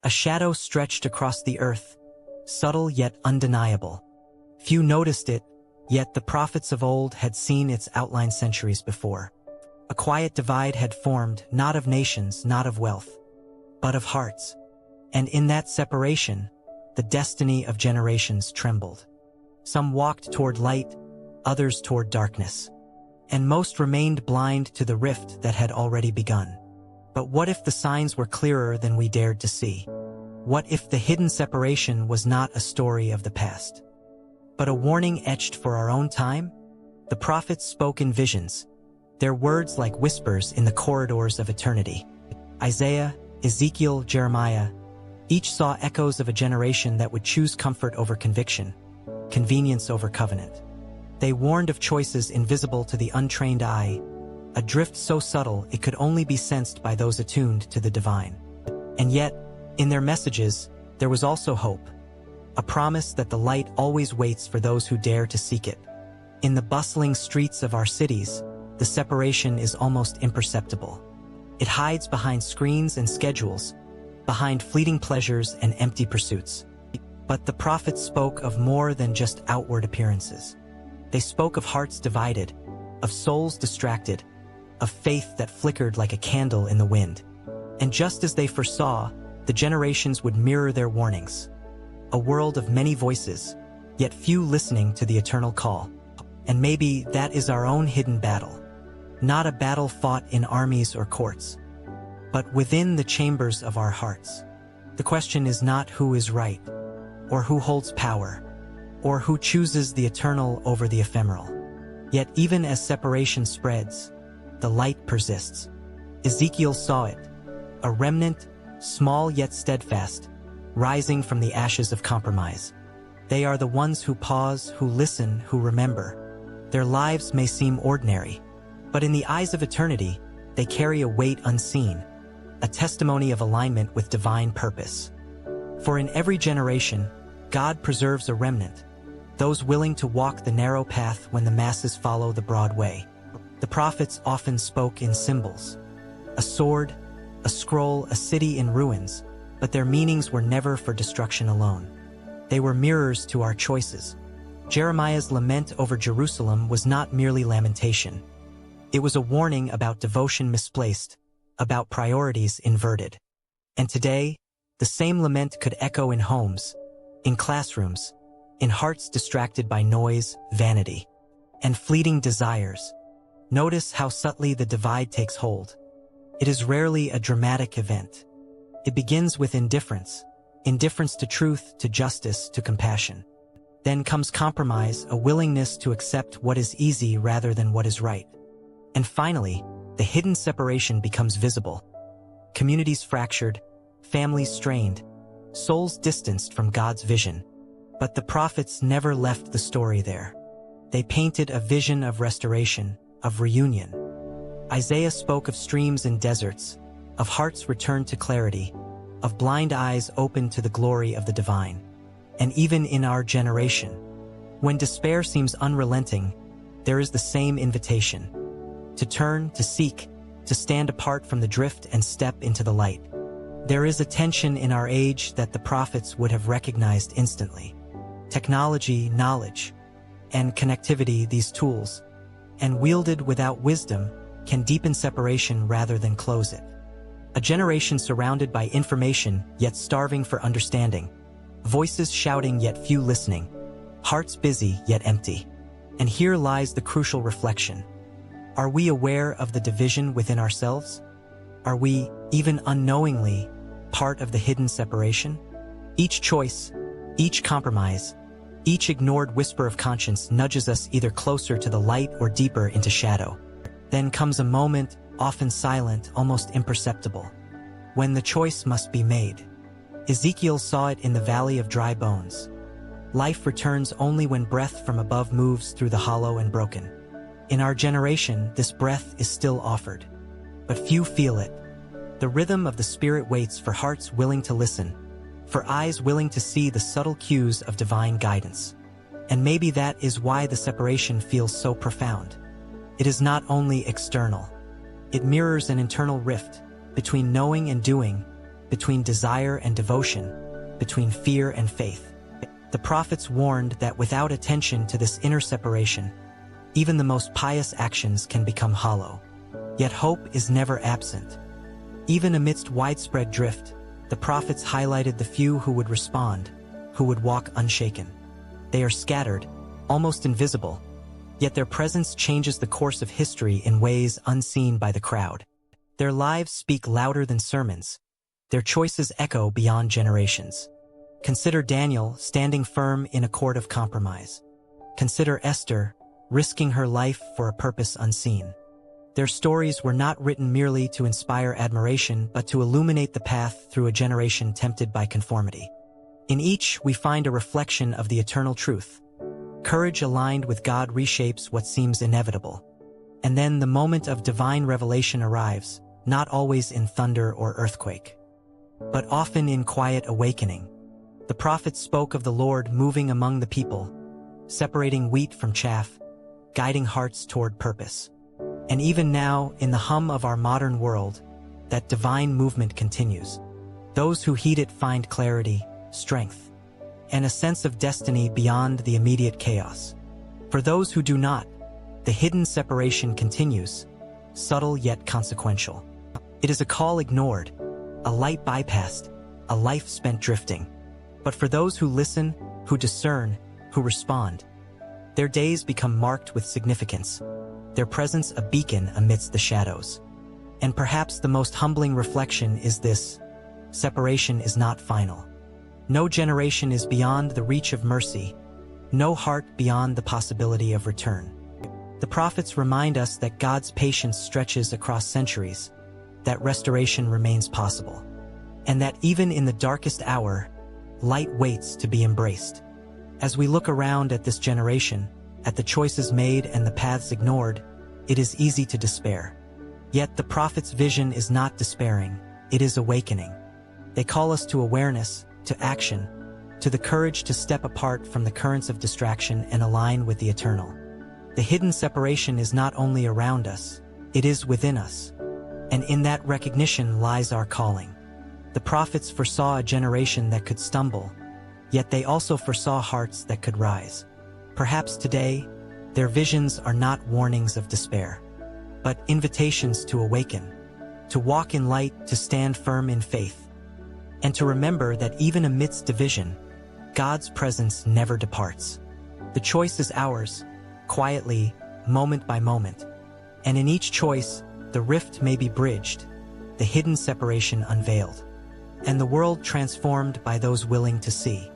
A shadow stretched across the earth, subtle yet undeniable. Few noticed it, yet the prophets of old had seen its outline centuries before. A quiet divide had formed, not of nations, not of wealth, but of hearts. And in that separation, the destiny of generations trembled. Some walked toward light, others toward darkness, and most remained blind to the rift that had already begun. But what if the signs were clearer than we dared to see? What if the hidden separation was not a story of the past, but a warning etched for our own time? The prophets spoke in visions, their words like whispers in the corridors of eternity. Isaiah, Ezekiel, Jeremiah, each saw echoes of a generation that would choose comfort over conviction, convenience over covenant. They warned of choices invisible to the untrained eye, a drift so subtle it could only be sensed by those attuned to the divine. And yet, in their messages, there was also hope, a promise that the light always waits for those who dare to seek it. In the bustling streets of our cities, the separation is almost imperceptible. It hides behind screens and schedules, behind fleeting pleasures and empty pursuits. But the prophets spoke of more than just outward appearances. They spoke of hearts divided, of souls distracted, of faith that flickered like a candle in the wind. And just as they foresaw, the generations would mirror their warnings. A world of many voices, yet few listening to the eternal call. And maybe that is our own hidden battle. Not a battle fought in armies or courts, but within the chambers of our hearts. The question is not who is right, or who holds power, or who chooses the eternal over the ephemeral. Yet even as separation spreads, the light persists. Ezekiel saw it, a remnant, small yet steadfast, rising from the ashes of compromise. They are the ones who pause, who listen, who remember. Their lives may seem ordinary, but in the eyes of eternity, they carry a weight unseen, a testimony of alignment with divine purpose. For in every generation, God preserves a remnant, those willing to walk the narrow path when the masses follow the broad way. The prophets often spoke in symbols, a sword, a scroll, a city in ruins, but their meanings were never for destruction alone. They were mirrors to our choices. Jeremiah's lament over Jerusalem was not merely lamentation. It was a warning about devotion misplaced, about priorities inverted. And today, the same lament could echo in homes, in classrooms, in hearts distracted by noise, vanity, and fleeting desires. Notice how subtly the divide takes hold. It is rarely a dramatic event. It begins with indifference to truth, to justice, to compassion. Then comes compromise, a willingness to accept what is easy rather than what is right. And finally, the hidden separation becomes visible. Communities fractured, families strained, souls distanced from God's vision. But the prophets never left the story there. They painted a vision of restoration, of reunion. Isaiah spoke of streams in deserts, of hearts returned to clarity, of blind eyes opened to the glory of the divine. And even in our generation, when despair seems unrelenting, there is the same invitation: to turn, to seek, to stand apart from the drift and step into the light. There is a tension in our age that the prophets would have recognized instantly. Technology, knowledge, and connectivity, these tools, and wielded without wisdom, can deepen separation rather than close it. A generation surrounded by information yet starving for understanding, voices shouting yet few listening, hearts busy yet empty. And here lies the crucial reflection. Are we aware of the division within ourselves? Are we, even unknowingly, part of the hidden separation? Each choice, each compromise, each ignored whisper of conscience nudges us either closer to the light or deeper into shadow. Then comes a moment, often silent, almost imperceptible, when the choice must be made. Ezekiel saw it in the valley of dry bones. Life returns only when breath from above moves through the hollow and broken. In our generation, this breath is still offered, but few feel it. The rhythm of the Spirit waits for hearts willing to listen, for eyes willing to see the subtle cues of divine guidance. And maybe that is why the separation feels so profound. It is not only external. It mirrors an internal rift between knowing and doing, between desire and devotion, between fear and faith. The prophets warned that without attention to this inner separation, even the most pious actions can become hollow. Yet hope is never absent. Even amidst widespread drift, the prophets highlighted the few who would respond, who would walk unshaken. They are scattered, almost invisible, yet their presence changes the course of history in ways unseen by the crowd. Their lives speak louder than sermons. Their choices echo beyond generations. Consider Daniel standing firm in a court of compromise. Consider Esther risking her life for a purpose unseen. Their stories were not written merely to inspire admiration, but to illuminate the path through a generation tempted by conformity. In each, we find a reflection of the eternal truth. Courage aligned with God reshapes what seems inevitable. And then the moment of divine revelation arrives, not always in thunder or earthquake, but often in quiet awakening. The prophets spoke of the Lord moving among the people, separating wheat from chaff, guiding hearts toward purpose. And even now, in the hum of our modern world, that divine movement continues. Those who heed it find clarity, strength, and a sense of destiny beyond the immediate chaos. For those who do not, the hidden separation continues, subtle yet consequential. It is a call ignored, a light bypassed, a life spent drifting. But for those who listen, who discern, who respond, their days become marked with significance, their presence a beacon amidst the shadows. And perhaps the most humbling reflection is this: separation is not final. No generation is beyond the reach of mercy, no heart beyond the possibility of return. The prophets remind us that God's patience stretches across centuries, that restoration remains possible, and that even in the darkest hour, light waits to be embraced. As we look around at this generation, at the choices made and the paths ignored, it is easy to despair. Yet the prophet's vision is not despairing, it is awakening. They call us to awareness, to action, to the courage to step apart from the currents of distraction and align with the eternal. The hidden separation is not only around us, it is within us. And in that recognition lies our calling. The prophets foresaw a generation that could stumble, yet they also foresaw hearts that could rise. Perhaps today, their visions are not warnings of despair, but invitations to awaken, to walk in light, to stand firm in faith, and to remember that even amidst division, God's presence never departs. The choice is ours, quietly, moment by moment, and in each choice, the rift may be bridged, the hidden separation unveiled, and the world transformed by those willing to see.